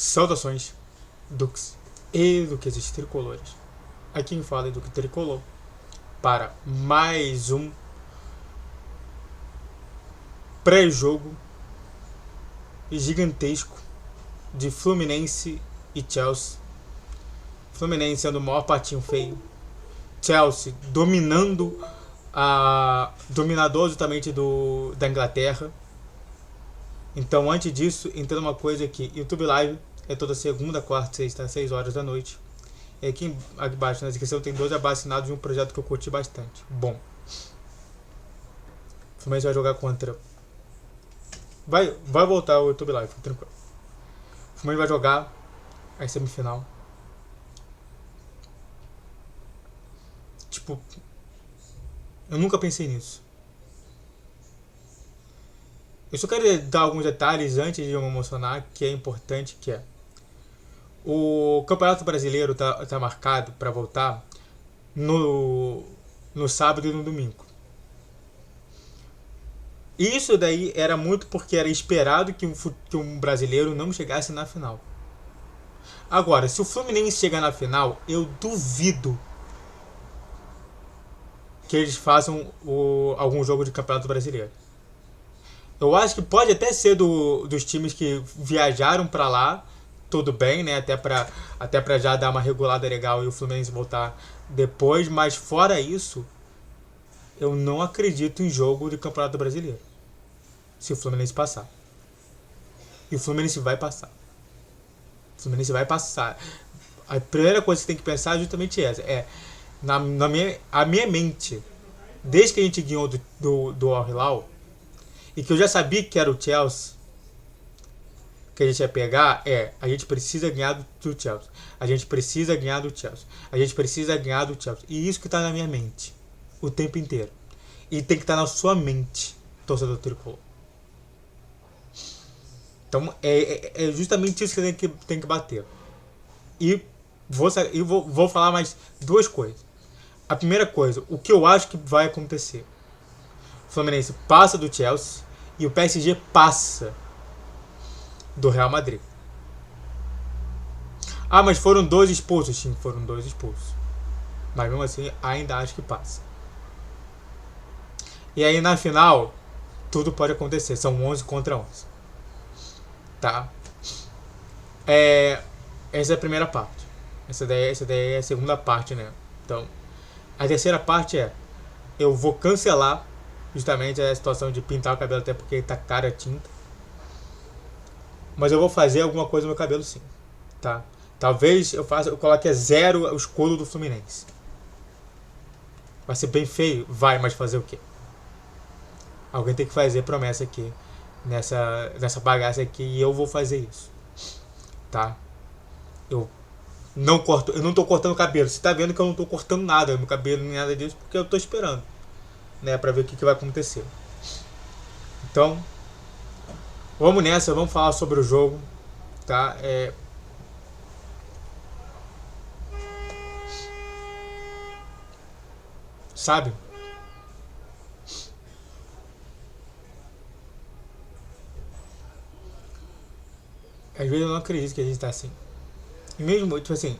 Saudações, Dux e duqueses tricolores. Aqui quem fala é Duque Tricolor para mais um pré-jogo gigantesco de Fluminense e Chelsea. Fluminense sendo o maior patinho feio, Chelsea dominando dominador justamente da Inglaterra. Então, antes disso, entenda uma coisa aqui: YouTube Live é toda segunda, quarta, sexta, às 6 horas da noite. E aqui embaixo na descrição tem 2 abaixo-assinados de um projeto que eu curti bastante. Bom, o Fluminense vai jogar contra. Vai voltar o YouTube Live, fica tranquilo. O Fluminense vai jogar a semifinal. Tipo, eu nunca pensei nisso. Eu só quero dar alguns detalhes antes de eu me emocionar, que é importante, que é o Campeonato Brasileiro tá marcado para voltar no sábado e no domingo. Isso daí era muito porque era esperado que um brasileiro não chegasse na final. Agora, se o Fluminense chegar na final, eu duvido que eles façam algum jogo de Campeonato Brasileiro. Eu acho que pode até ser dos times que viajaram para lá, tudo bem, né? Até pra já dar uma regulada legal e o Fluminense voltar depois, mas fora isso, eu não acredito em jogo de Campeonato Brasileiro. Se o Fluminense passar. E o Fluminense vai passar. O Fluminense vai passar. A primeira coisa que você tem que pensar é justamente essa. A minha mente, desde que a gente ganhou do Al Hilal, e que eu já sabia que era o Chelsea que a gente ia pegar, a gente precisa ganhar do Chelsea. A gente precisa ganhar do Chelsea. A gente precisa ganhar do Chelsea. E isso que tá na minha mente o tempo inteiro. E tem que estar na sua mente, torcedor tricolor. Então é justamente isso que tem que bater. E vou falar mais duas coisas. A primeira coisa, o que eu acho que vai acontecer: o Fluminense passa do Chelsea e o PSG passa do Real Madrid. Ah, mas foram 2 expulsos. Sim, foram 2 expulsos. Mas mesmo assim, ainda acho que passa. E aí na final, tudo pode acontecer. São 11 contra 11. Tá? Essa é a primeira parte. Essa daí é a segunda parte, né? Então, a terceira parte eu vou cancelar justamente a situação de pintar o cabelo, até porque tá cara a tinta. Mas eu vou fazer alguma coisa no meu cabelo, sim. Tá? Talvez eu coloque a 0 o escudo do Fluminense. Vai ser bem feio? Vai, mas fazer o quê? Alguém tem que fazer promessa aqui nessa bagaça aqui, e eu vou fazer isso. Tá? Eu não tô cortando o cabelo. Você tá vendo que eu não tô cortando nada, meu cabelo nem nada disso, porque eu tô esperando, né, pra ver o que vai acontecer. Então, vamos nessa, vamos falar sobre o jogo, tá? Sabe? Às vezes eu não acredito que a gente tá assim. E mesmo, tipo assim,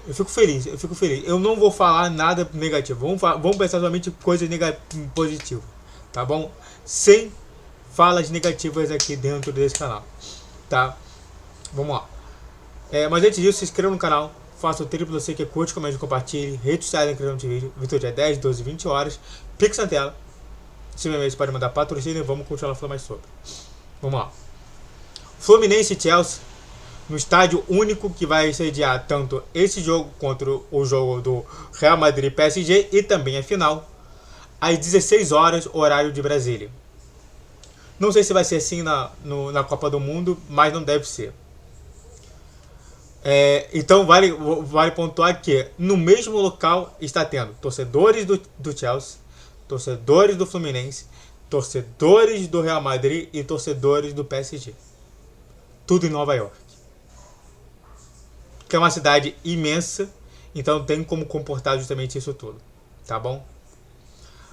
eu fico feliz. Eu não vou falar nada negativo. Vamos pensar somente coisas positivas, tá bom? Sem falas negativas aqui dentro desse canal, tá? Vamos lá. Mas antes disso, se inscreva no canal, faça o triplo você que curte, comente, compartilhe, redes sociais, inscreva no vídeo. Vitor dia 10, 12, 20 horas. Pix na tela. Se meu mês pode mandar patrocínio, vamos continuar falando mais sobre. Vamos lá. Fluminense e Chelsea, no estádio único que vai sediar tanto esse jogo quanto o jogo do Real Madrid PSG e também a final, às 16 horas, horário de Brasília. Não sei se vai ser assim na Copa do Mundo, mas não deve ser. Então vale pontuar que no mesmo local está tendo torcedores do Chelsea, torcedores do Fluminense, torcedores do Real Madrid e torcedores do PSG. Tudo em Nova York, que é uma cidade imensa, então tem como comportar justamente isso tudo, tá bom?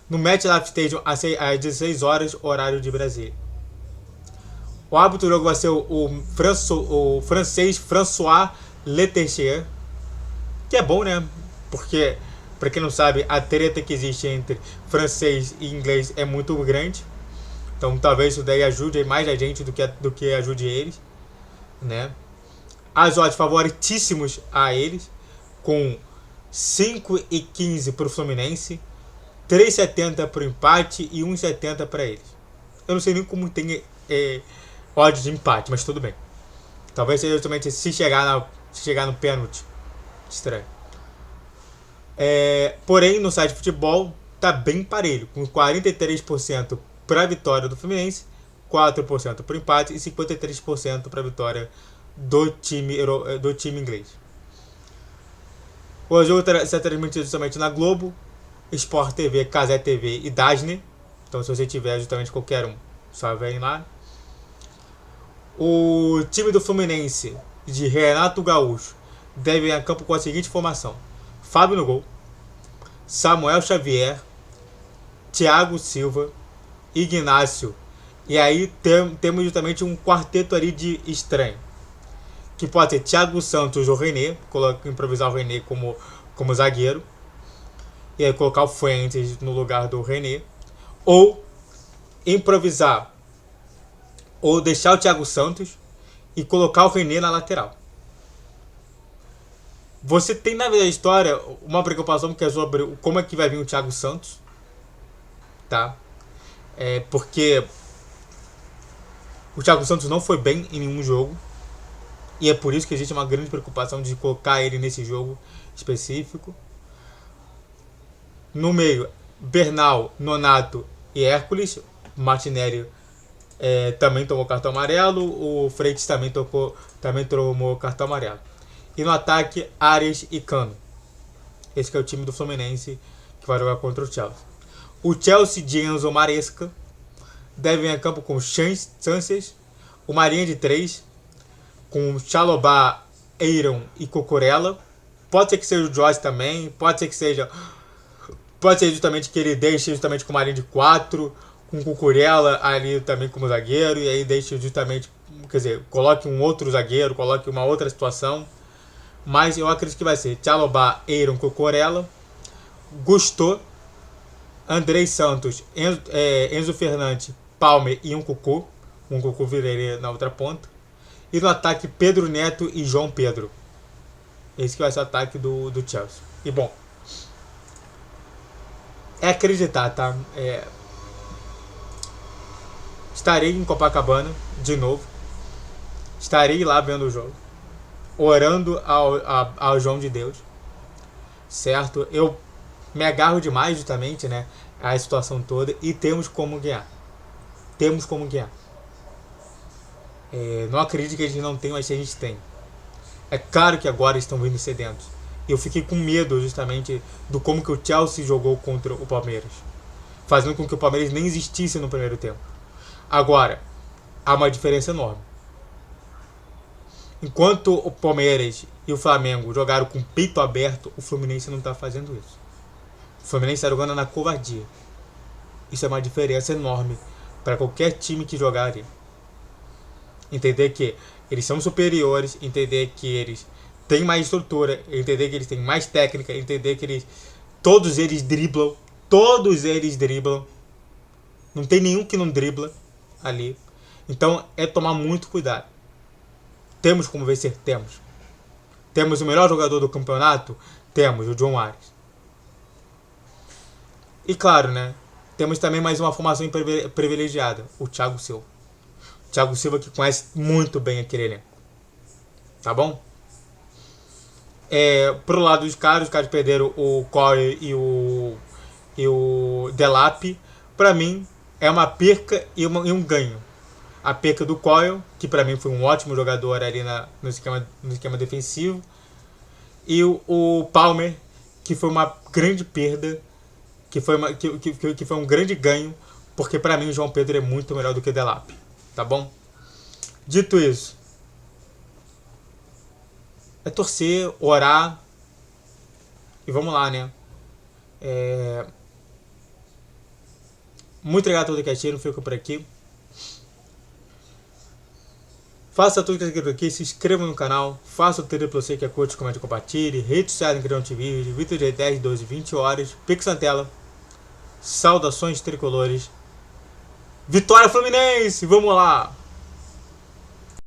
No MetLife Stadium às 16 horas, horário de Brasília. O árbitro do jogo vai ser o francês François Leterrier, que é bom, né? Porque, pra quem não sabe, a treta que existe entre francês e inglês é muito grande. Então talvez isso daí ajude mais a gente do que ajude eles, né? As odds favoritíssimos a eles, com 5,15 para o Fluminense, 3,70 para o empate e 1,70 para eles. Eu não sei nem como tem odds de empate, mas tudo bem. Talvez seja justamente se chegar no pênalti. Estranho. Porém, no site de futebol tá bem parelho, com 43% para a vitória do Fluminense, 4% para o empate e 53% para a vitória do time inglês. O jogo será transmitido somente na Globo, Sport TV, Cazé TV e Dasne. Então, se você tiver justamente qualquer um, só vem lá. O time do Fluminense, de Renato Gaúcho, deve ir a campo com a seguinte formação: Fábio no gol, Samuel Xavier, Thiago Silva, Ignácio. E aí temos justamente um quarteto ali de estranho, que pode ser Thiago Santos ou René, improvisar o René como zagueiro, e aí colocar o Fuentes no lugar do René, ou improvisar, ou deixar o Thiago Santos e colocar o René na lateral. Você tem na vida da história uma preocupação que é sobre como é que vai vir o Thiago Santos, tá? Porque o Thiago Santos não foi bem em nenhum jogo. E é por isso que existe uma grande preocupação de colocar ele nesse jogo específico. No meio, Bernal, Nonato e Hércules. Martinelli também tomou cartão amarelo. O Freitas também tomou cartão amarelo. E no ataque, Arias e Cano. Esse que é o time do Fluminense que vai jogar contra o Chelsea. O Chelsea de Enzo Maresca deve ir a campo com Sanchez, o Marinha de 3, com Chalobah, Eiron e Cucurella. Pode ser que seja o Joyce também, pode ser justamente que ele deixe justamente com o Marinho de 4, com o Cucurella ali também como zagueiro, e aí deixe justamente, quer dizer, coloque um outro zagueiro, coloque uma outra situação. Mas eu acredito que vai ser Chalobah, Eiron, Cucurella, Gusto, Andrei Santos, Enzo Fernandes, Palmer e um Cucu viraria na outra ponta. E no ataque, Pedro Neto e João Pedro. Esse que vai ser o ataque do Chelsea. E bom, é acreditar, tá? Estarei em Copacabana de novo. Estarei lá vendo o jogo, orando ao João de Deus, certo? Eu me agarro demais justamente, né, a situação toda, e temos como ganhar. Não acredito que a gente não tenha, mas a gente tem. É claro que agora estão vindo sedentos. Eu fiquei com medo justamente do como que o Chelsea jogou contra o Palmeiras, fazendo com que o Palmeiras nem existisse no primeiro tempo. Agora, há uma diferença enorme. Enquanto o Palmeiras e o Flamengo jogaram com o peito aberto, o Fluminense não está fazendo isso. O Fluminense está jogando na covardia. Isso é uma diferença enorme para qualquer time que jogar ali. Entender que eles são superiores, entender que eles têm mais estrutura, entender que eles têm mais técnica, entender que todos eles driblam. Não tem nenhum que não dribla ali. Então é tomar muito cuidado. Temos como vencer? Temos. Temos o melhor jogador do campeonato? Temos, o John Arias. E claro, né? Temos também mais uma formação privilegiada, o Thiago Silva. Thiago Silva que conhece muito bem aquele elenco. Tá bom? Pro lado dos caras, os caras perderam o Corey e o Delap. Pra mim, é uma perca e um ganho. A perca do Coyle, que pra mim foi um ótimo jogador ali no esquema defensivo. E o Palmer, que foi uma grande perda, que foi um grande ganho, porque pra mim o João Pedro é muito melhor do que o Delap. Tá bom? Dito isso, é torcer, orar e vamos lá, né? Muito obrigado a todos que assistiram, fico por aqui. Faça tudo que aqui, se inscreva no canal, faça o triplo C que é curte, comente, compartilhe, redes sociais no Crião TV, vídeo de 10, 12, 20 horas, Pix na tela, saudações tricolores, Vitória Fluminense, vamos lá!